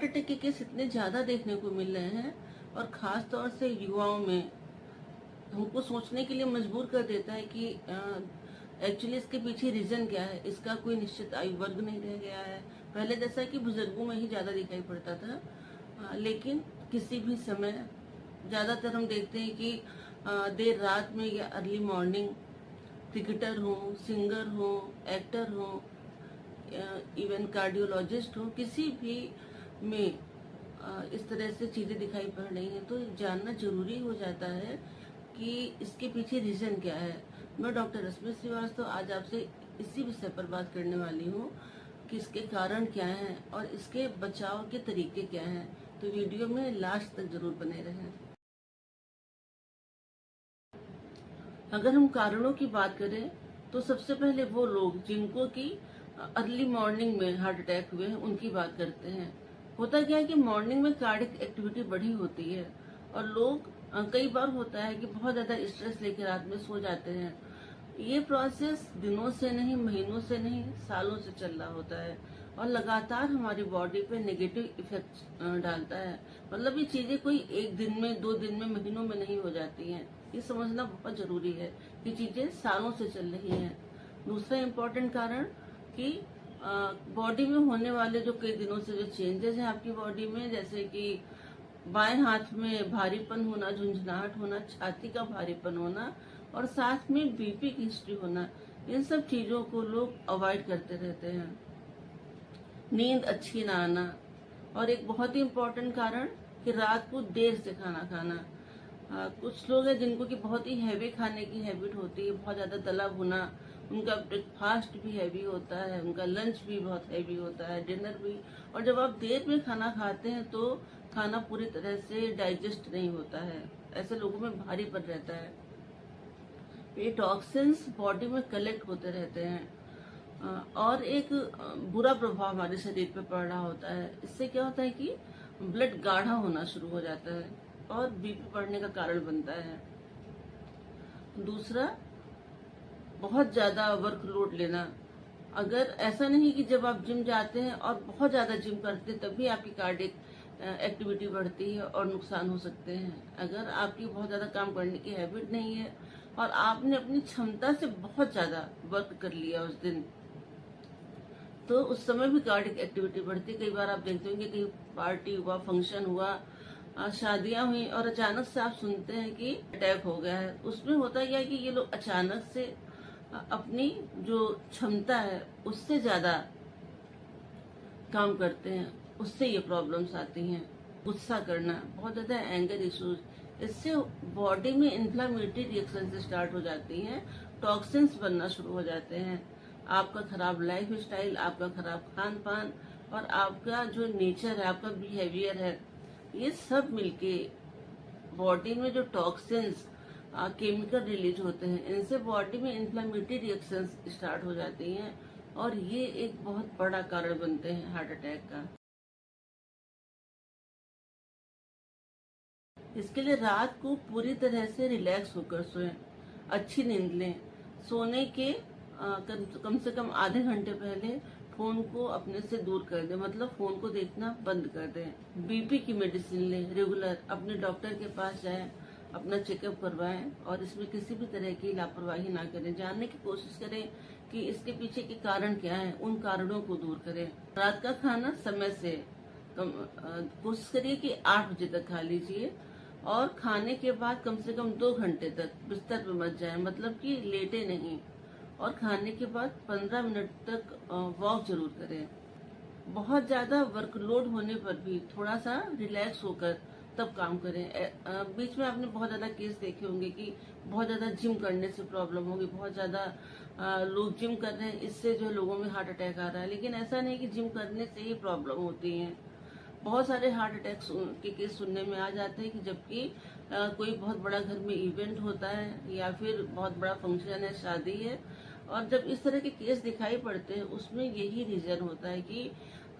Heart attack के case इतने ज़्यादा देखने को मिल रहे हैं और ख़ास तौर से युवाओं में हमको सोचने के लिए मजबूर कर देता है कि एक्चुअली इसके पीछे रीज़न क्या है। इसका कोई निश्चित आयु वर्ग नहीं रह गया है। पहले जैसा कि बुजुर्गों में ही ज़्यादा दिखाई पड़ता था, लेकिन किसी भी समय ज़्यादातर हम देखते हैं कि देर रात में या अर्ली मॉर्निंग क्रिकेटर हो, सिंगर हो, एक्टर हो, इवन कार्डियोलॉजिस्ट हो, किसी भी में इस तरह से चीज़ें दिखाई पड़ रही हैं। तो जानना जरूरी हो जाता है कि इसके पीछे रीज़न क्या है। मैं डॉक्टर रश्मि श्रीवास्तव आज आपसे इसी विषय पर बात करने वाली हूँ कि इसके कारण क्या हैं और इसके बचाव के तरीके क्या हैं। तो वीडियो में लास्ट तक जरूर बने रहें। अगर हम कारणों की बात करें तो सबसे पहले वो लोग जिनको कि अर्ली मॉर्निंग में हार्ट अटैक हुए हैं उनकी बात करते हैं। होता क्या है कि मॉर्निंग में कार्डियक एक्टिविटी बढ़ी होती है और लोग कई बार होता है कि बहुत ज्यादा स्ट्रेस लेकर रात में सो जाते हैं। ये प्रोसेस दिनों से नहीं, महीनों से नहीं, सालों से चल रहा होता है और लगातार हमारी बॉडी पे नेगेटिव इफेक्ट डालता है। मतलब ये चीजें कोई एक दिन में, 2 दिन में, महीनों में नहीं हो जाती हैं। ये समझना बहुत जरूरी है कि चीजें सालों से चल रही हैं। दूसरा इम्पोर्टेंट कारण कि बॉडी में होने वाले जो कई दिनों से जो चेंजेस हैं आपकी बॉडी में, जैसे कि बाएं हाथ में भारीपन होना, झुंझुनाहट होना, छाती का भारीपन होना और साथ में बीपी की हिस्ट्री होना, इन सब चीजों को लोग अवॉइड करते रहते हैं। नींद अच्छी ना आना और एक बहुत ही इम्पोर्टेंट कारण कि रात को देर से खाना खाना। कुछ लोग हैं जिनको कि बहुत ही हैवी खाने की हैबिट होती है, बहुत ज्यादा तला भुना, उनका ब्रेकफास्ट भी हैवी होता है, उनका लंच भी बहुत हैवी होता है, डिनर भी। और जब आप देर में खाना खाते हैं तो खाना पूरी तरह से डाइजेस्ट नहीं होता है, ऐसे लोगों में भारी पड़ रहता है। ये टॉक्सिन्स बॉडी में कलेक्ट होते रहते हैं और एक बुरा प्रभाव हमारे शरीर पे पड़ रहा होता है। इससे क्या होता है कि ब्लड गाढ़ा होना शुरू हो जाता है और बीपी बढ़ने का कारण बनता है। दूसरा, बहुत ज्यादा वर्कलोड लेना। अगर ऐसा नहीं कि जब आप जिम जाते हैं और बहुत ज्यादा जिम करते हैं तभी आपकी कार्डियक एक्टिविटी बढ़ती है और नुकसान हो सकते हैं। अगर आपकी बहुत ज्यादा काम करने की हैबिट नहीं है और आपने अपनी क्षमता से बहुत ज्यादा वर्क कर लिया उस दिन, तो उस समय भी कार्डियक एक्टिविटी बढ़ती है। कई बार आप देखते होंगे कि पार्टी हुआ, फंक्शन हुआ, शादियां हुई और अचानक से आप सुनते हैं कि अटैक हो गया है। उसमें होता क्या है कि ये लोग अचानक से अपनी जो क्षमता है उससे ज्यादा काम करते हैं, उससे ये प्रॉब्लम्स आती हैं। गुस्सा करना, बहुत ज्यादा एंगर इश्यूज, इससे बॉडी में इन्फ्लामेटरी रिएक्शन से स्टार्ट हो जाती हैं, टॉक्सिन्स बनना शुरू हो जाते हैं। आपका खराब लाइफ स्टाइल, आपका खराब खान पान और आपका जो नेचर है, आपका बिहेवियर है, ये सब मिलके बॉडी में जो टॉक्सिन्स केमिकल रिलीज होते हैं, इनसे बॉडी में इन्फ्लामेटरी रिएक्शंस स्टार्ट हो जाती हैं और ये एक बहुत बड़ा कारण बनते हैं हार्ट अटैक का। इसके लिए रात को पूरी तरह से रिलैक्स होकर सोएं, अच्छी नींद लें। सोने के कम से कम आधे घंटे पहले फोन को अपने से दूर कर दें, मतलब फोन को देखना बंद कर दें। बीपी की मेडिसिन लें रेगुलर, अपने डॉक्टर के पास जाएं, अपना चेकअप करवाएं और इसमें किसी भी तरह की लापरवाही ना करें। जानने की कोशिश करें कि इसके पीछे के कारण क्या है, उन कारणों को दूर करें। रात का खाना समय से कोशिश करिए कि 8 बजे तक खा लीजिए और खाने के बाद कम से कम 2 घंटे तक बिस्तर पर मत जाएं, मतलब कि लेटे नहीं। और खाने के बाद 15 मिनट तक वॉक जरूर करें। बहुत ज्यादा वर्कलोड होने पर भी थोड़ा सा रिलैक्स होकर तब काम करें। बीच में आपने बहुत ज्यादा केस देखे होंगे कि बहुत ज्यादा जिम करने से प्रॉब्लम होगी, बहुत ज्यादा लोग जिम कर रहे हैं, इससे जो लोगों में हार्ट अटैक आ रहा है। लेकिन ऐसा नहीं कि जिम करने से ही प्रॉब्लम होती है। बहुत सारे हार्ट अटैक के केस सुनने में आ जाते हैं कि जबकि कोई बहुत बड़ा घर में इवेंट होता है या फिर बहुत बड़ा फंक्शन है, शादी है, और जब इस तरह के केस दिखाई पड़ते हैं उसमें यही रीजन होता है कि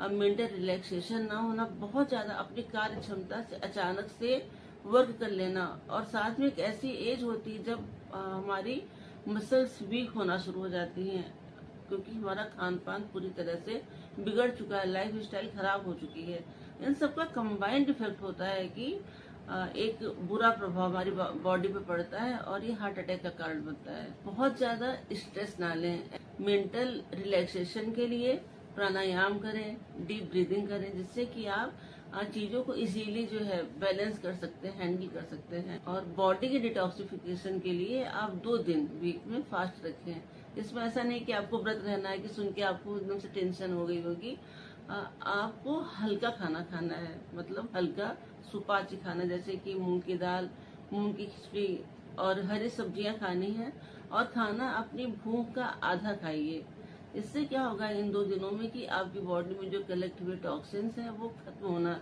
मेंटल रिलैक्सेशन ना होना, बहुत ज्यादा अपनी कार्य क्षमता से अचानक से वर्क कर लेना, और साथ में एक ऐसी एज होती है जब हमारी मसल्स वीक होना शुरू हो जाती हैं, क्योंकि हमारा खान पान पूरी तरह से बिगड़ चुका है, लाइफ स्टाइल खराब हो चुकी है। इन सबका कंबाइंड इफेक्ट होता है कि एक बुरा प्रभाव हमारी बॉडी पे पड़ता है और ये हार्ट अटैक का कारण बनता है। बहुत ज्यादा स्ट्रेस ना लें। मेंटल रिलैक्सेशन के लिए प्राणायाम करें, डीप ब्रीदिंग करें, जिससे कि आप चीजों को इजीली जो है बैलेंस कर सकते हैं, हैंडल कर सकते हैं। और बॉडी के डिटॉक्सिफिकेशन के लिए आप 2 दिन वीक में फास्ट रखें। इसमें ऐसा नहीं कि आपको व्रत रहना है कि सुन के आपको एकदम से टेंशन हो गई होगी। आपको हल्का खाना खाना है, मतलब हल्का सुपाच्य खाना, जैसे कि मूंग की दाल, मूंग की खिचड़ी और हरी सब्जियां खानी है। और खाना अपनी भूख का आधा खाइए। इससे क्या होगा इन 2 दिनों में कि आपकी बॉडी में जो कलेक्ट हुए टॉक्सिन्स हैं वो खत्म होना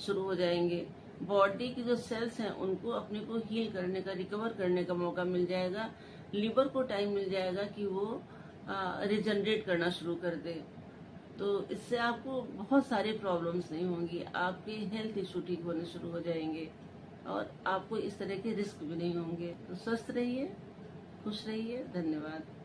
शुरू हो जाएंगे। बॉडी की जो सेल्स हैं उनको अपने को हील करने का, रिकवर करने का मौका मिल जाएगा। लिवर को टाइम मिल जाएगा कि वो रिजनरेट करना शुरू कर दे। तो इससे आपको बहुत सारी प्रॉब्लम्स नहीं होंगी, आपके हेल्थ इशू ठीक होने शुरू हो जाएंगे और आपको इस तरह के रिस्क भी नहीं होंगे। तो स्वस्थ रहिए, खुश रहिए। धन्यवाद।